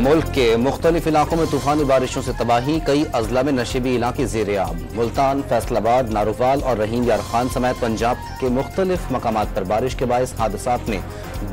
ملک کے مختلف علاقوں میں طوفانی بارشوں سے تباہی، کئی اضلاع میں نشیبی علاقے زیر آب۔ ملتان، فیصل آباد، نارووال اور رحیم یار خان سمیت پنجاب کے مختلف مقامات پر بارش کے باعث حادثات میں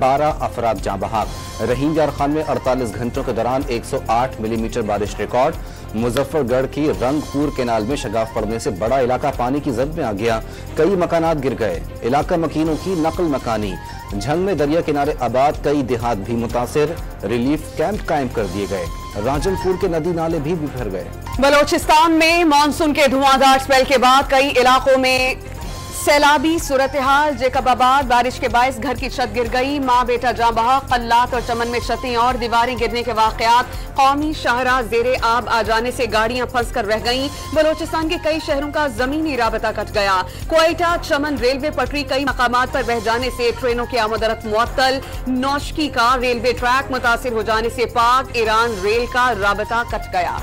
12 افراد جاں بحق۔ رحیم یار خان میں 48 گھنٹوں کے دوران 108 ملی میٹر بارش ریکارڈ۔ مظفر گڑھ کی رنگ پور کینال میں شگاف پڑنے سے بڑا علاقہ پانی کی زد میں آ گیا، کئی مکانات گر گئے۔ علاقہ مکینوں کی نقل مکانی۔ جھنگ میں دریا کنارے آباد کئی دیہات بھی متاثر، ریلیف کیمپ قائم کر دیے گئے۔ راجن پور کے ندی نالے بھی بھر گئے۔ بلوچستان میں مانسون کے دھواندار سپیل کے بعد کئی علاقوں میں سیلابی صورتحال۔ جیکب آباد بارش کے باعث گھر کی چھت گر گئی، ماں بیٹا جاں بحق۔ قلات اور چمن میں چھتیں اور دیواریں گرنے کے واقعات۔ قومی شاہراہ زیر آب آ جانے سے گاڑیاں پھنس کر رہ گئیں۔ بلوچستان کے کئی شہروں کا زمینی رابطہ کٹ گیا۔ کوئٹہ چمن ریلوے پٹری کئی مقامات پر بہہ جانے سے ٹرینوں کی آمد و رفت معطل۔ نوشکی کا ریلوے ٹریک متاثر ہو جانے سے پاک ایران ریل کا رابطہ کٹ گیا۔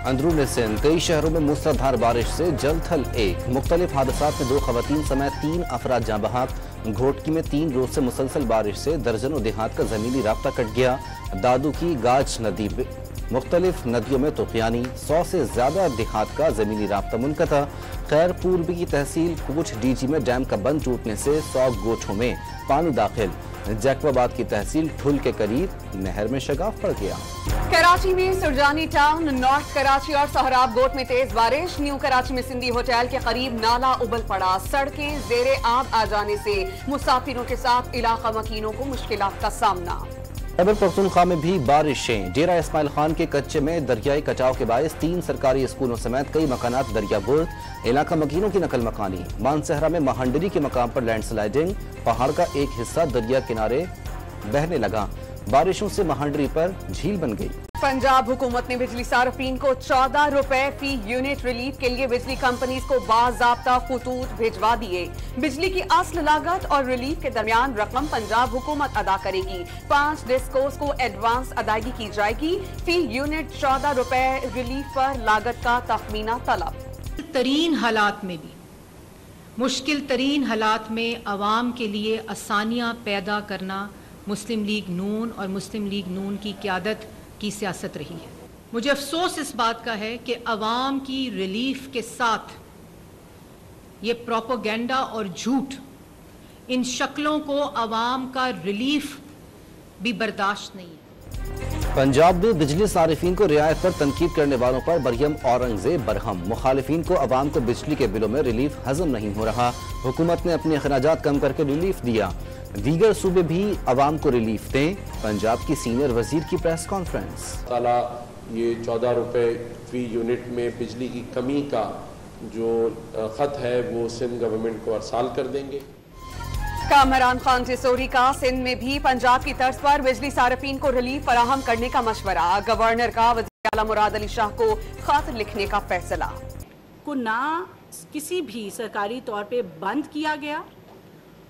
اندرون سندھ کئی شہروں میں موسلادھار بارش سے جل تھل ایک۔ مختلف حادثات میں 2 خواتین سمیت 3 افراد جاں بحق۔ گھوٹکی میں 3 روز سے مسلسل بارش سے درجنوں دیہات کا زمینی رابطہ کٹ گیا۔ دادو کی گاج ندی مختلف ندیوں میں طوفانی، 100 سے زیادہ دیہات کا زمینی رابطہ منقطع۔ خیر پور کی تحصیل کوچ ڈی جی میں ڈیم کا بند ٹوٹنے سے 100 گوٹھوں میں پانی داخل۔ جیکب آباد کی تحصیل ٹھل کے قریب نہر میں شگاف پڑ گیا۔ کراچی میں سرجانی ٹاؤن، نارتھ کراچی اور سہراب گوٹ میں تیز بارش۔ نیو کراچی میں سندھی ہوٹل کے قریب نالا ابل پڑا، سڑکیں زیر آب آ جانے سے مسافروں کے ساتھ علاقہ مکینوں کو مشکلات کا سامنا۔ خیبر پختونخوا میں بھی بارشیں۔ ڈیرہ اسماعیل خان کے کچے میں دریائی کٹاؤ کے باعث 3 سرکاری اسکولوں سمیت کئی مکانات دریا برد، علاقہ مکینوں کی نقل مکانی۔ مانسہرہ میں مہنڈری کے مقام پر لینڈ سلائیڈنگ، پہاڑ کا ایک حصہ دریا کنارے بہنے لگا، بارشوں سے مہنڈری پر جھیل بن گئی۔ پنجاب حکومت نے بجلی صارفین کو 14 روپے فی یونٹ ریلیف کے لیے بجلی کمپنیز کو باضابطہ خطوط بھیجوا دیے۔ بجلی کی اصل لاگت اور ریلیف کے درمیان رقم پنجاب حکومت ادا کرے گی۔ 5 ڈسکوز کو ایڈوانس ادائیگی کی جائے گی۔ فی یونٹ 14 روپے ریلیف پر لاگت کا تخمینہ طلب۔ ترین حالات میں بھی، مشکل ترین حالات میں عوام کے لیے آسانیاں پیدا کرنا مسلم لیگ نون اور مسلم لیگ نون کی قیادت کی سیاست رہی ہے۔ مجھے افسوس اس بات کا ہے کہ عوام کی ریلیف کے ساتھ یہ پروپیگنڈا اور جھوٹ، ان شکلوں کو عوام کا ریلیف بھی برداشت نہیں ہے۔ پنجاب میں بجلی صارفین کو رعایت پر تنقید کرنے والوں پر مریم اورنگزیب برہم۔ مخالفین کو عوام کو بجلی کے بلوں میں ریلیف ہضم نہیں ہو رہا، حکومت نے اپنے اخراجات کم کر کے ریلیف دیا، دیگر صوبے بھی عوام کو ریلیف دیں۔ پنجاب کی سینئر وزیر کی پریس کانفرنس۔ تعالیٰ یہ 14 روپے فی یونٹ میں بجلی کی کمی کا جو خط ہے وہ سندھ گورنمنٹ کو ارسال کر دیں گے۔ کامران خان ٹیسوری کا سندھ میں بھی پنجاب کی طرز پر بجلی صارفین کو ریلیف فراہم کرنے کا مشورہ۔ گورنر کا وزیر اعلیٰ مراد علی شاہ کو خط لکھنے کا فیصلہ۔ کو نہ کسی بھی سرکاری طور پہ بند کیا گیا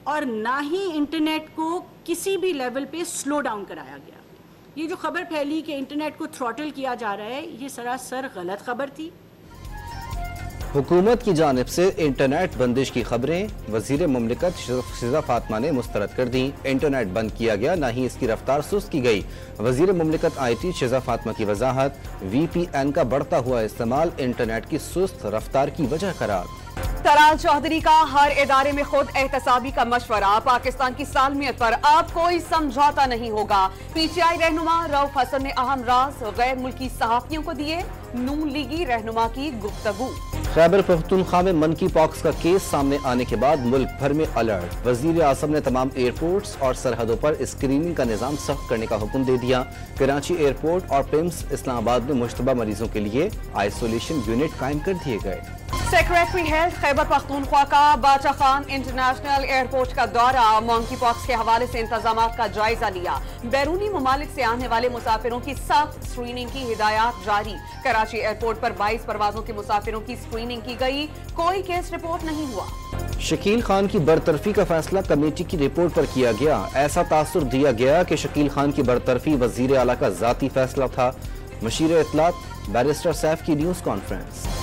اور نہ ہی انٹرنیٹ کو کسی بھی لیول پہ سلو ڈاؤن کرایا گیا۔ یہ جو خبر پھیلی کہ انٹرنیٹ کو تھروٹل کیا جا رہا ہے، یہ سراسر غلط خبر تھی۔ حکومت کی جانب سے انٹرنیٹ بندش کی خبریں وزیر مملکت شیزہ فاطمہ نے مسترد کر دیں۔ انٹرنیٹ بند کیا گیا، نہ ہی اس کی رفتار سست کی گئی۔ وزیر مملکت آئی ٹی شیزہ فاطمہ کی وضاحت، وی پی این کا بڑھتا ہوا استعمال انٹرنیٹ کی سست رفتار کی وجہ قرار۔ طلال چودھری کا ہر ادارے میں خود احتسابی کا مشورہ۔ پاکستان کی سالمیت پر اب کوئی سمجھوتا نہیں ہوگا۔ پی ٹی آئی رہنما رؤف حسن نے اہم راز غیر ملکی صحافیوں کو دیے۔ نون لیگی رہنما کی گفتگو۔ خیبر پختونخوا میں منکی پاکس کا کیس سامنے آنے کے بعد ملک بھر میں الرٹ۔ وزیر اعظم نے تمام ایئرپورٹس اور سرحدوں پر اسکریننگ کا نظام سخت کرنے کا حکم دے دیا۔ کراچی ایئرپورٹ اور پیمز اسلام آباد میں مشتبہ مریضوں کے لیے آئسولیشن یونٹ قائم کر دیے گئے۔ سیکریٹری ہیلتھ خیبر پختونخوا کا باچا خان انٹرنیشنل ایئرپورٹ کا دورہ، مانکی پاکس کے حوالے سے انتظامات کا جائزہ لیا۔ بیرونی ممالک سے آنے والے مسافروں کی سخت اسکریننگ کی ہدایات جاری۔ کراچی ایئرپورٹ پر 22 پروازوں کے مسافروں کی اسکریننگ کی گئی، کوئی کیس رپورٹ نہیں ہوا۔ شکیل خان کی برطرفی کا فیصلہ کمیٹی کی رپورٹ پر کیا گیا۔ ایسا تاثر دیا گیا کہ شکیل خان کی برطرفی وزیر اعلیٰ کا ذاتی فیصلہ تھا۔ مشیر اطلاعات بیرسٹر سیف کی نیوز کانفرنس۔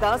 10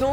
2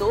2